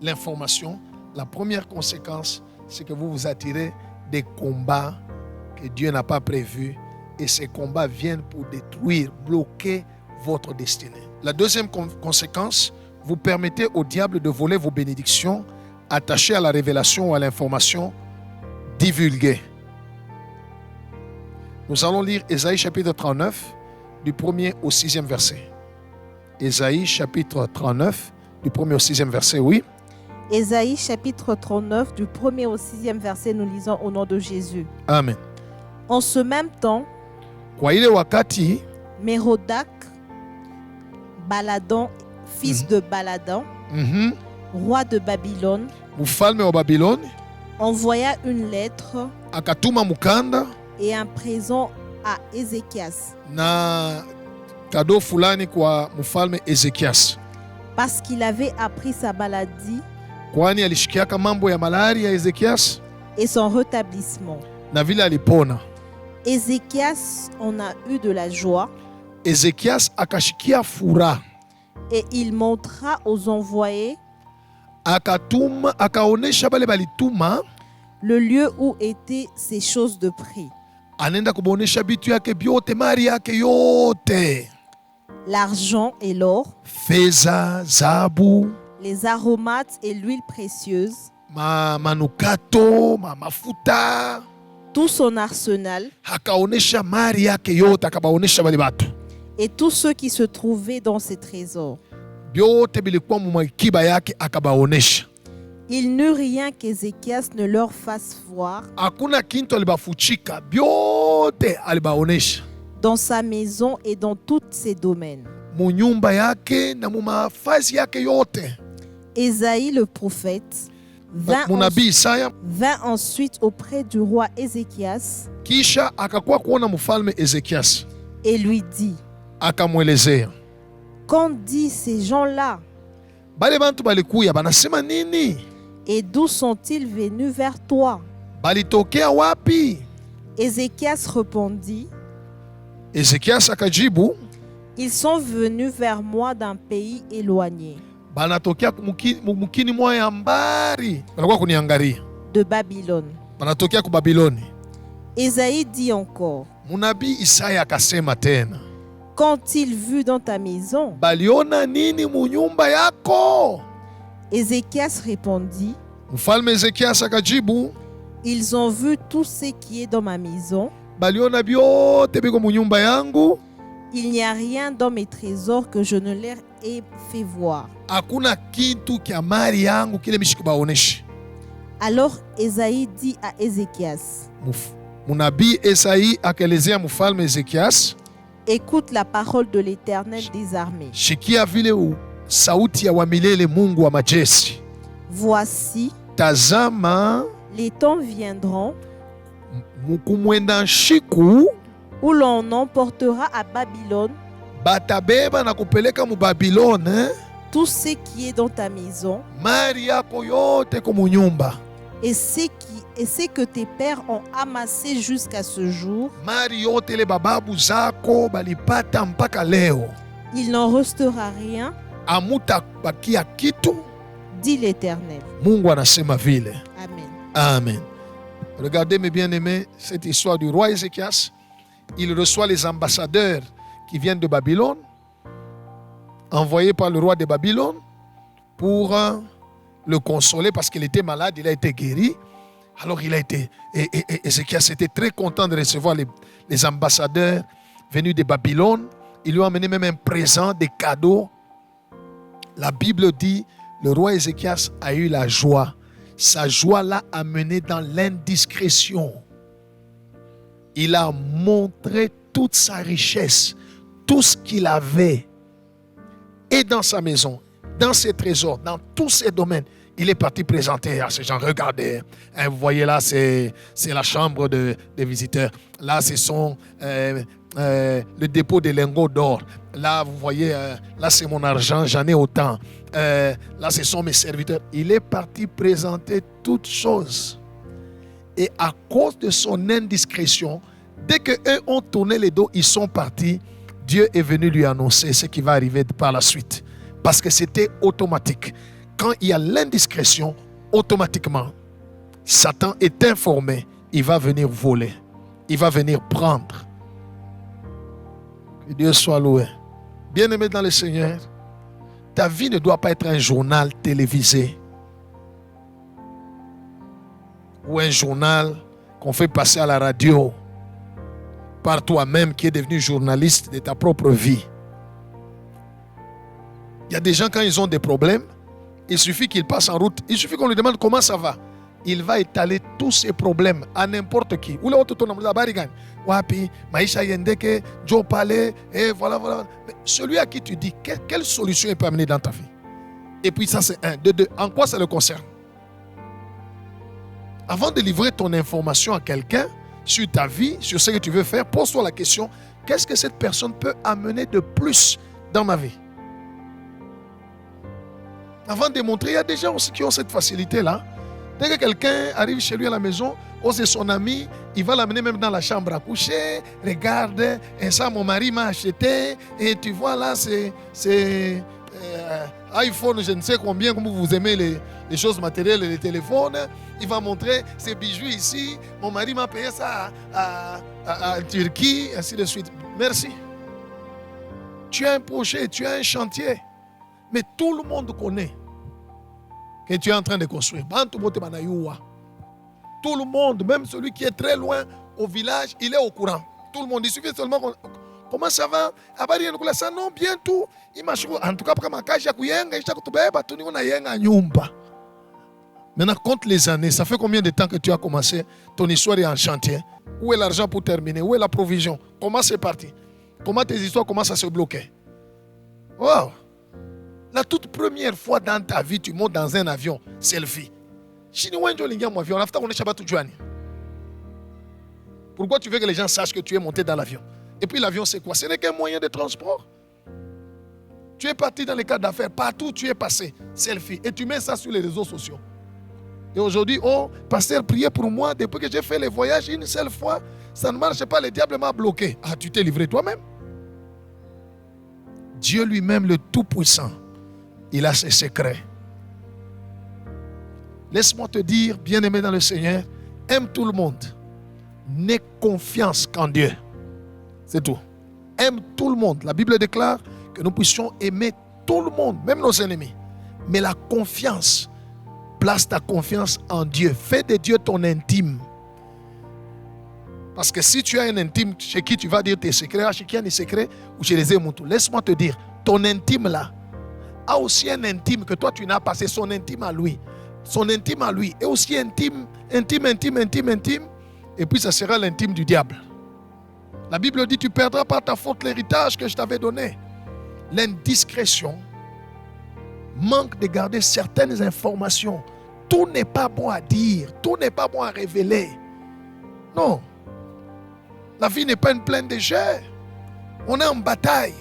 l'information, la première conséquence, c'est que vous vous attirez des combats que Dieu n'a pas prévus. Et ces combats viennent pour détruire, bloquer votre destinée. La deuxième conséquence, vous permettez au diable de voler vos bénédictions attachées à la révélation ou à l'information divulguée. Nous allons lire Ésaïe chapitre 39, du 1er au 6e verset. Ésaïe chapitre 39, du 1er au 6e verset, oui. Ésaïe chapitre 39, du 1er au 6e verset, nous lisons au nom de Jésus. Amen. En ce même temps, Kwa ile wakati, Mérodach, Baladan, fils de Baladan, roi de Babylone, mfalme wa Babiloni envoya une lettre akatuma mukanda et un présent à Ézéchias, na kado fulani kwa mfalme Ezekias, parce qu'il avait appris sa maladie kwani alishikiaka mambo ya malaria ya Ezekias et son rétablissement. na vile alipona. Ézéchias en a eu de la joie Ezekias akashikia furaha, et il montra aux envoyés akaonesha bale balituma, le lieu où étaient ces choses de prix, anenda kubonesha bitu yake byote, mali yake yote, l'argent et l'or, feza, zabu, les aromates et l'huile précieuse, manukato, mafuta, tout son arsenal akaonesha mali yake yote, akabaonesha bale batu et tous ceux qui se trouvaient dans ses trésors. byote bilikuwa mumakiba yake, akabaonesha. Il n'eut rien qu'Ézéchias ne leur fasse voir Hakuna kintu alibafuchika, byote alibaonesha dans sa maison et dans tous ses domaines. munyumba yake na mumafazi yake yote. Ésaïe le prophète Munabii Isaya vint ensuite auprès du roi Ézéchias kisha akakuwa kuona mfalme Ezekias, et lui dit: akamwelezea, qu'en disent ces gens-là bale bantu balikuya banasema nini? et d'où sont-ils venus vers toi? Balitokea wapi? Ézéchias répondit: Ezekias akajibu, ils sont venus vers moi d'un pays éloigné, banatokea mukini mwa ya mbari, banakuwa kuniangalia, de Babylone. banatokea ku Babiloni. Ésaïe dit encore: Munabii Isaya akasema tena, qu'ont-ils vu dans ta maison? baliona nini munyumba yako? Ézéchias répondit: Mfalme Ezekias akajibu, ils ont vu tout ce qui est dans ma maison. baliona byote biko munyumba yangu, Il n'y a rien dans mes trésors que je ne leur ai fait voir. hakuna kintu kya mali yangu kile mishikubaonesha. Alors Ésaïe dit à Ézéchias: Munabii Esai akaelezea mfalme Ezekias, écoute la parole de l'Éternel des armées. shikia vile sauti ya wamilele, Mungu wa majeshi. Voici, Tazama, les temps viendront mukumwenda nshiku où l'on emportera à Babylone batabeba na kupeleka mu Babilone tout ce qui est dans ta maison mali yako yote kumunyumba, et ce que tes pères ont amassé jusqu'à ce jour. mali yote ile bababu zako balipata mpaka leo, Il n'en restera rien, amuta bakia kitu. dit l'Éternel. Mungu anasema vile. Amen. Amen. Regardez mes bien-aimés, cette histoire du roi Ézéchias. Il reçoit les ambassadeurs qui viennent de Babylone, envoyés par le roi de Babylone pour le consoler parce qu'il était malade, il a été guéri. Alors Ézéchias était très content de recevoir les ambassadeurs venus de Babylone. Ils lui ont amené même un présent, des cadeaux. La Bible dit, le roi Ézéchias a eu la joie. Sa joie l'a amené dans l'indiscrétion. Il a montré toute sa richesse, tout ce qu'il avait, et dans sa maison, dans ses trésors, dans tous ses domaines. Il est parti présenter à ces gens. Regardez, hein, vous voyez là, c'est la chambre des visiteurs. Là, ce sont le dépôt des lingots d'or. Là, vous voyez, là c'est mon argent, j'en ai autant. Là, ce sont mes serviteurs. Il est parti présenter toutes choses. Et à cause de son indiscrétion, dès qu'eux ont tourné les dos, ils sont partis. Dieu est venu lui annoncer ce qui va arriver par la suite. Parce que c'était automatique. Quand il y a l'indiscrétion, automatiquement, Satan est informé. Il va venir voler. Il va venir prendre. Que Dieu soit loué. Bien-aimé dans le Seigneur, ta vie ne doit pas être un journal télévisé ou un journal qu'on fait passer à la radio par toi-même qui est devenu journaliste de ta propre vie. Il y a des gens, quand ils ont des problèmes, il suffit qu'ils passent en route, il suffit qu'on lui demande comment ça va. Il va étaler tous ses problèmes à n'importe qui. Ou Wapi, Maïcha Yendeke, Joe Palais, et voilà. Mais celui à qui tu dis, quelle solution il peut amener dans ta vie? Et puis ça, c'est un. De deux, en quoi ça le concerne? Avant de livrer ton information à quelqu'un sur ta vie, sur ce que tu veux faire, pose-toi la question, qu'est-ce que cette personne peut amener de plus dans ma vie? Avant de démontrer, il y a des gens aussi qui ont cette facilité-là. Dès que quelqu'un arrive chez lui à la maison, oh c'est son ami, il va l'amener même dans la chambre à coucher. Regarde, et ça mon mari m'a acheté. Et tu vois là, c'est iPhone, je ne sais combien, comme vous aimez les choses matérielles et les téléphones. Il va montrer ces bijoux ici. Mon mari m'a payé ça en Turquie, ainsi de suite. Merci. Tu as un projet, tu as un chantier. Mais tout le monde connaît que tu es en train de construire. Tout le monde, même celui qui est très loin au village, il est au courant. Tout le monde, il suffit seulement. Comment ça va? Ça non, bien tout. En tout cas, maintenant, compte les années. Ça fait combien de temps que tu as commencé? Ton histoire est en chantier. Où est l'argent pour terminer? Où est la provision? Comment c'est parti? Comment tes histoires commencent à se bloquer? Wow! La toute première fois dans ta vie, tu montes dans un avion, selfie. Pourquoi tu veux que les gens sachent que tu es monté dans l'avion? Et puis l'avion, c'est quoi? Ce n'est qu'un moyen de transport. Tu es parti dans les cas d'affaires, partout tu es passé, selfie. Et tu mets ça sur les réseaux sociaux. Et aujourd'hui, oh, pasteur, priez pour moi. Depuis que j'ai fait les voyages une seule fois, ça ne marche pas, le diable m'a bloqué. Ah, tu t'es livré toi-même. Dieu lui-même, le Tout-Puissant, il a ses secrets. Laisse-moi te dire, bien-aimé dans le Seigneur, aime tout le monde. N'aie confiance qu'en Dieu. C'est tout. Aime tout le monde. La Bible déclare que nous puissions aimer tout le monde, même nos ennemis. Mais la confiance, place ta confiance en Dieu. Fais de Dieu ton intime. Parce que si tu as un intime chez qui tu vas dire tes secrets, chez qui il y a des secrets, ou chez les émoutous, laisse-moi te dire, ton intime là, a aussi un intime que toi tu n'as pas, c'est son intime à lui. Son intime à lui est aussi intime. Et puis ça sera l'intime du diable. La Bible dit, tu perdras par ta faute l'héritage que je t'avais donné. L'indiscrétion manque de garder certaines informations. Tout n'est pas bon à dire, tout n'est pas bon à révéler. Non. La vie n'est pas une plaine de jets. On est en bataille.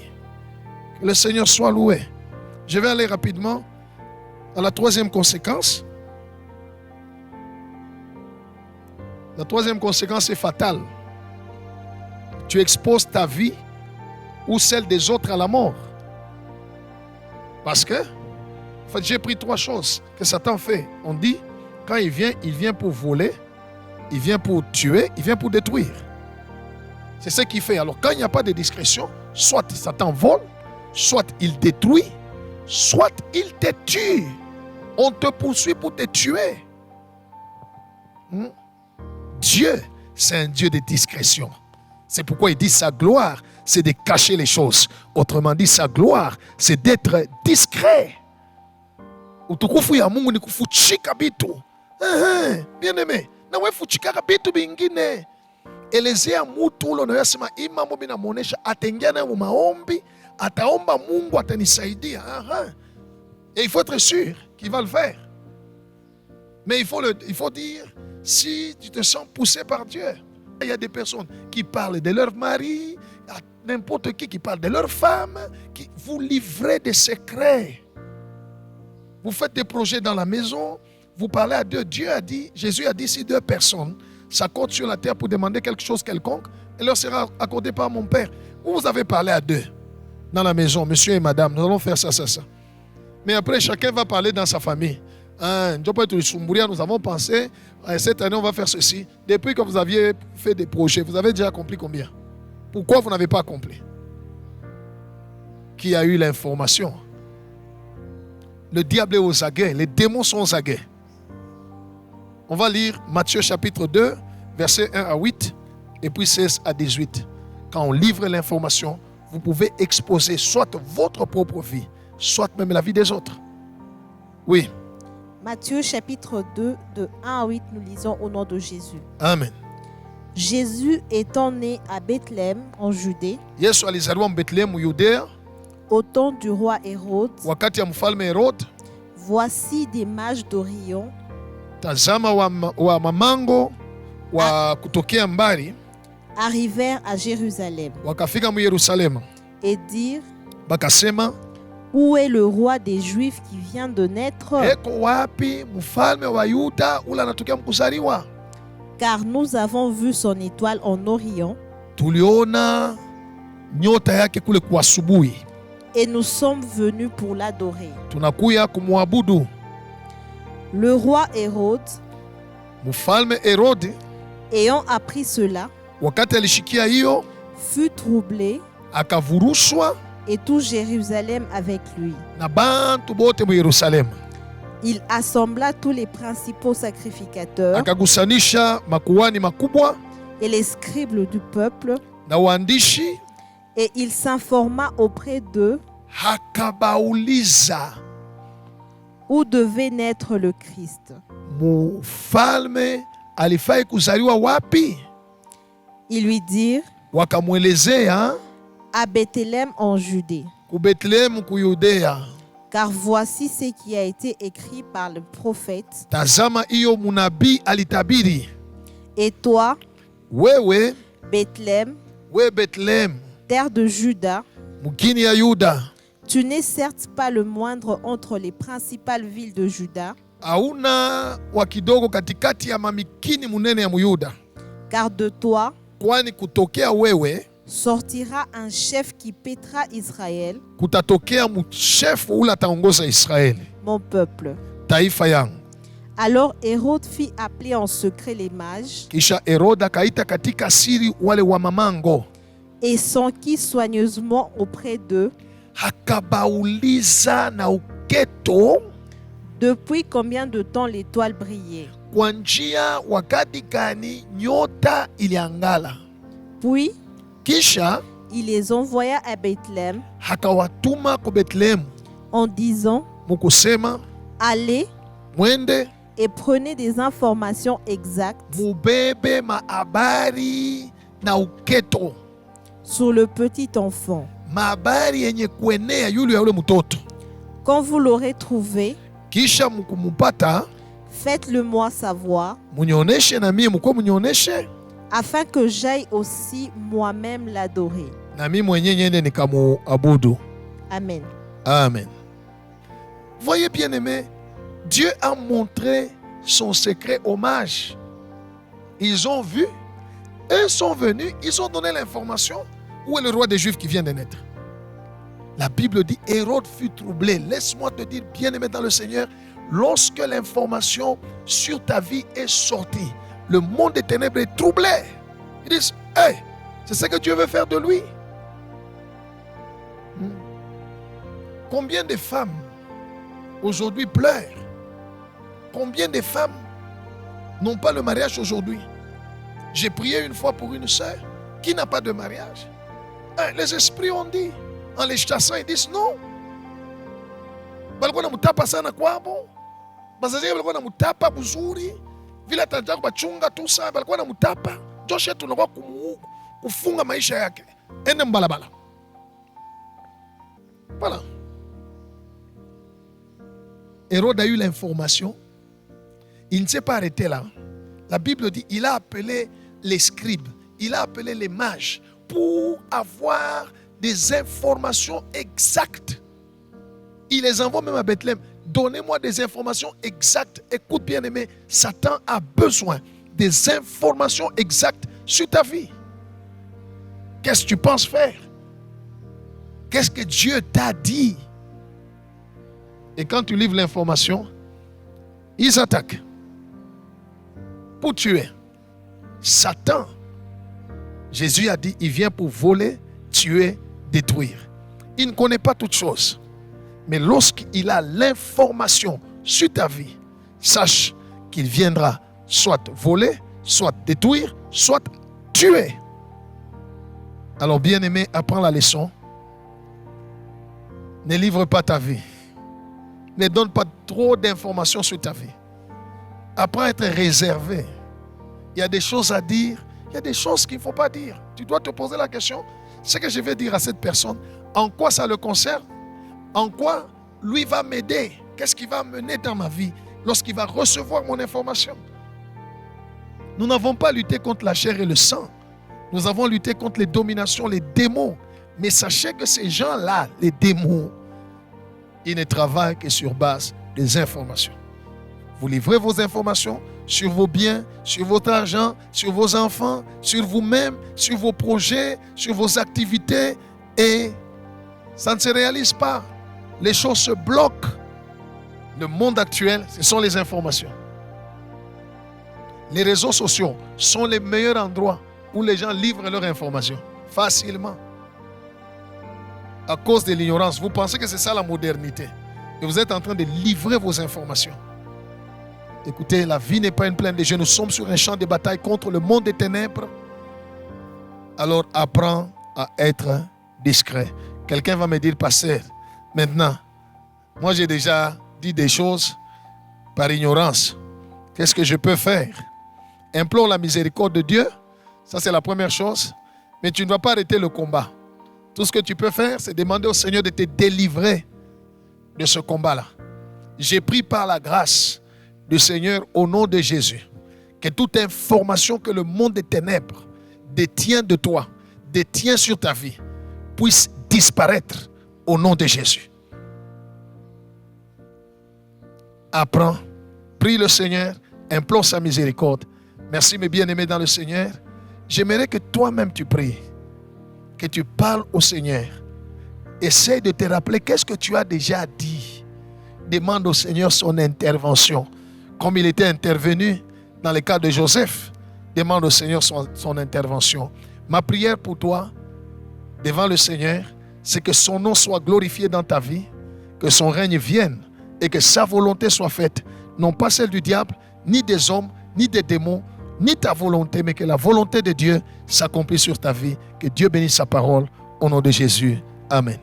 Que le Seigneur soit loué. Je vais aller rapidement à la troisième conséquence. La troisième conséquence est fatale. Tu exposes ta vie ou celle des autres à la mort. Parce que, en fait, j'ai pris trois choses que Satan fait. On dit, quand il vient pour voler, il vient pour tuer, il vient pour détruire. C'est ce qu'il fait. Alors, quand il n'y a pas de discrétion, soit Satan vole, soit il détruit, soit il te tue. On te poursuit pour te tuer. Dieu, c'est un Dieu de discrétion. C'est pourquoi il dit sa gloire, c'est de cacher les choses. Autrement dit, sa gloire, c'est d'être discret. Bien-aimé, elezea mtu ule unayosema hii mambo mimi namuonesha, ataingia nayo maombi, ataomba Mungu atanisaidia. Et il faut être sûr qu'il va le faire. Mais il faut dire, si tu te sens poussé par Dieu. Il y a des personnes qui parlent de leur mari, n'importe qui parle de leur femme, vous livrez des secrets. Vous faites des projets dans la maison, vous parlez à Dieu. Dieu a dit, Jésus a dit, si 2 personnes s'accordent sur la terre pour demander quelque chose quelconque, elle leur sera accordée par mon Père. Vous avez parlé à 2 dans la maison, monsieur et madame, nous allons faire ça. Mais après, chacun va parler dans sa famille. Nous avons pensé, cette année on va faire ceci. Depuis que vous aviez fait des projets, vous avez déjà accompli combien? Pourquoi vous n'avez pas accompli? Qui a eu l'information? Le diable est aux aguets, les démons sont aux aguets. On va lire Matthieu chapitre 2, versets 1 à 8 et puis 16 à 18. Quand on livre l'information, vous pouvez exposer soit votre propre vie, soit même la vie des autres. Oui. Matthieu chapitre 2, de 1 à 8, nous lisons au nom de Jésus. Amen. Jésus étant né à Bethléem, en Judée, Yesu alizaliwa Bethléem Yudea, au temps du roi Hérode, wakati ya mfalme Herode. voici des mages d'Orient Tazama wa mamango wa kutokea mbali arrivèrent à Jérusalem wakafika mu Yerusalemu, et dirent: bakasema, où est le roi des Juifs qui vient de naître? eko wapi mfalme wa Yuda ule anatokea mkuzaliwa? Car nous avons vu son étoile en Orient Tuliona nyota yake kule kwa asubuhi, et nous sommes venus pour l'adorer. tunakuya kumwabudu. Le roi Hérode, Mfalme Herode ayant appris cela, wakati alishikia hiyo, fut troublé, akavurushwa et tout Jérusalem avec lui. na bantu bote mu Yerusalemu. Il assembla tous les principaux sacrificateurs Akagusanisha makuhani makubwa et les scribes du peuple, na waandishi, et il s'informa auprès d'eux akabauliza où devait naître le Christ. mfalme alifai kuzaliwa wapi? Ils lui dirent: Wakamwelezea à Bethléem en Judée. ku Bethlehemu ku Yudea. Car voici ce qui a été écrit par le prophète: Tazama hiyo munabii alitabiri, et toi, wewe Bethléem, Bethlehem, terre de Juda, mukini ya Yuda, tu n'es certes pas le moindre entre les principales villes de Juda, hauna wa kidogo katikati ya mamikini munene ya Muyuda, car de toi kwani kutokea wewe sortira un chef qui paîtra Israël, kutatokea mshefu ule ataongoza Israeli, mon peuple. taifa yangu. Alors Hérode fit appeler en secret les mages Kisha Herode akaita katika siri wale wa mamango, et s'enquit soigneusement auprès d'eux akabauliza na uketo depuis combien de temps l'étoile brillait. kwa njia wakati gani nyota iliangala. Puis Kisha il les envoya à Bethléem akawatuma ku Bethlehemu en disant: mukusema, allez mwende et prenez des informations exactes mubebe mahabari na uketo, sur le petit enfant. mahabari yenye kuenea yule ya ule mtoto. Quand vous l'aurez trouvé, Kisha mkumupata, faites-le-moi savoir, munioneshe na mie mkuwe munioneshe, afin que j'aille aussi moi-même l'adorer. na mimi mwenyewe niende nikamuabudu. Amen. Amen. Voyez bien aimé, Dieu a montré son secret aux mages. Ils ont vu, eux sont venus, ils ont donné l'information. Où est le roi des Juifs qui vient de naître? La Bible dit, Hérode fut troublé. Laisse-moi te dire, bien aimé dans le Seigneur, lorsque l'information sur ta vie est sortie, le monde des ténèbres est troublé. Ils disent, hey, c'est ce que Dieu veut faire de lui. Combien de femmes aujourd'hui pleurent? Combien de femmes n'ont pas le mariage aujourd'hui? J'ai prié une fois pour une sœur qui n'a pas de mariage. Les esprits ont dit, en les chassant, ils disent non. Balikuwa na mutapa sana kwabo. Bazazi balikuwa na mutapa buzuri. Vile atajua kubachunga tu sana, balikuwa na mutapa. Joshua tunakuwa kufunga maisha yake. Ende mbalabala. Voilà. Hérode a eu l'information. Il ne s'est pas arrêté là. La Bible dit, il a appelé les scribes, il a appelé les mages pour avoir des informations exactes. Il les envoie même à Bethléem. Donnez-moi des informations exactes. Écoute bien aimé, Satan a besoin des informations exactes sur ta vie. Qu'est-ce que tu penses faire? Qu'est-ce que Dieu t'a dit? Et quand tu livres l'information, ils attaquent pour tuer. Satan, Jésus a dit, il vient pour voler, tuer, détruire. Il ne connaît pas toutes choses. Mais lorsqu'il a l'information sur ta vie, sache qu'il viendra soit voler, soit détruire, soit tuer. Alors bien-aimé, apprends la leçon. Ne livre pas ta vie. Ne donne pas trop d'informations sur ta vie. Apprends à être réservé. Il y a des choses à dire, il y a des choses qu'il ne faut pas dire. Tu dois te poser la question, ce que je vais dire à cette personne, en quoi ça le concerne? En quoi lui va m'aider? Qu'est-ce qui va mener dans ma vie lorsqu'il va recevoir mon information? Nous n'avons pas lutté contre la chair et le sang. Nous avons lutté contre les dominations, les démons. Mais sachez que ces gens-là, les démons, ils ne travaillent que sur base des informations. Vous livrez vos informations sur vos biens, sur votre argent, sur vos enfants, sur vous-même, sur vos projets, sur vos activités et ça ne se réalise pas. Les choses se bloquent. Le monde actuel, ce sont les informations. Les réseaux sociaux sont les meilleurs endroits où les gens livrent leurs informations facilement. À cause de l'ignorance, vous pensez que c'est ça la modernité. Et vous êtes en train de livrer vos informations. Écoutez, la vie n'est pas une plaine de jeux. Nous sommes sur un champ de bataille contre le monde des ténèbres. Alors apprends à être discret. Quelqu'un va me dire, pasteur, maintenant, moi j'ai déjà dit des choses par ignorance. Qu'est-ce que je peux faire? Implore la miséricorde de Dieu. Ça c'est la première chose. Mais tu ne vas pas arrêter le combat. Tout ce que tu peux faire, c'est demander au Seigneur de te délivrer de ce combat-là. J'ai pris par la grâce du Seigneur au nom de Jésus que toute information que le monde des ténèbres détient de toi, détient sur ta vie, puisse disparaître au nom de Jésus. Apprends, prie le Seigneur, implore sa miséricorde. Merci mes bien-aimés dans le Seigneur. J'aimerais que toi-même tu pries, que tu parles au Seigneur. Essaye de te rappeler qu'est-ce que tu as déjà dit. Demande au Seigneur son intervention. Comme il était intervenu dans le cas de Joseph, demande au Seigneur son intervention. Ma prière pour toi, devant le Seigneur, c'est que son nom soit glorifié dans ta vie, que son règne vienne et que sa volonté soit faite, non pas celle du diable, ni des hommes, ni des démons, ni ta volonté, mais que la volonté de Dieu s'accomplisse sur ta vie. Que Dieu bénisse sa parole au nom de Jésus. Amen.